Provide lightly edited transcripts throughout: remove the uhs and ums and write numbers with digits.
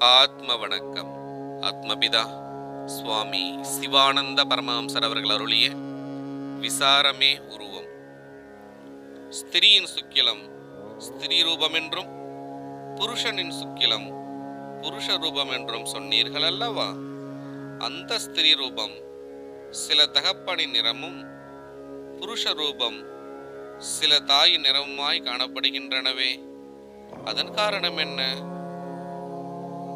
ஆத்ம வணக்கம். ஆத்மபிதா சுவாமி சிவானந்த பரமஹம்சர் அவர்கள் அருளிய விசாரமே உருவம். ஸ்திரீயின் சுக்கிலம் ஸ்திரீ ரூபம் என்றும் புருஷனின் சுக்கிலம் புருஷ ரூபம் என்றும் சொன்னீர்கள் அல்லவா? அந்த ஸ்திரீ ரூபம் சில தகப்பனின் நிறமும் புருஷ ரூபம் சில தாயின் நிறமுமாய் காணப்படுகின்றனவே, அதன் காரணம் என்ன?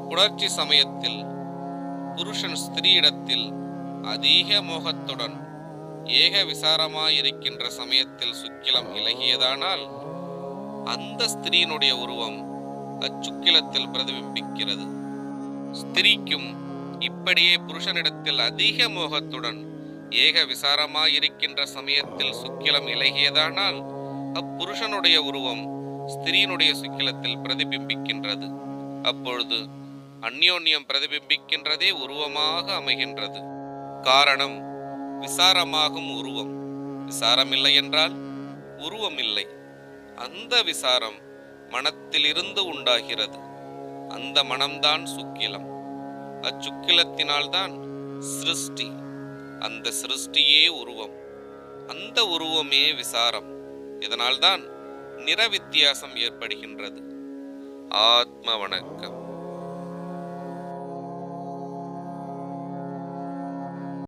புணர்ச்சி சமயத்தில் புருஷன் ஸ்திரீயிடத்தில் அதிக மோகத்துடன் ஏக விசாரமாயிருக்கின்ற சமயத்தில் சுக்கிலம் இலகியதானால் அந்த ஸ்திரீனுடைய உருவம் அச்சுக்கிலத்தில் பிரதிபிம்பிக்கிறது. ஸ்திரீக்கும் இப்படியே புருஷனிடத்தில் அதிக மோகத்துடன் ஏக விசாரமாயிருக்கின்ற சமயத்தில் சுக்கிலம் இலகியதானால் அப்புருஷனுடைய உருவம் ஸ்திரீனுடைய சுக்கிலத்தில் பிரதிபிம்பிக்கின்றது. அப்பொழுது அந்யோன்யம் பிரதிபிம்பிக்கின்றதே உருவமாக அமைகின்றது. காரணம் விசாரமாகும் உருவம். விசாரம் இல்லை என்றால் உருவம் இல்லை. அந்த விசாரம் மனத்திலிருந்து உண்டாகிறது. அந்த மனம்தான் சுக்கிலம். அச்சுக்கிலத்தினால்தான் சிருஷ்டி. அந்த சிருஷ்டியே உருவம். அந்த உருவமே விசாரம். இதனால்தான் நிற வித்தியாசம் ஏற்படுகின்றது. ஆத்ம வணக்கம்.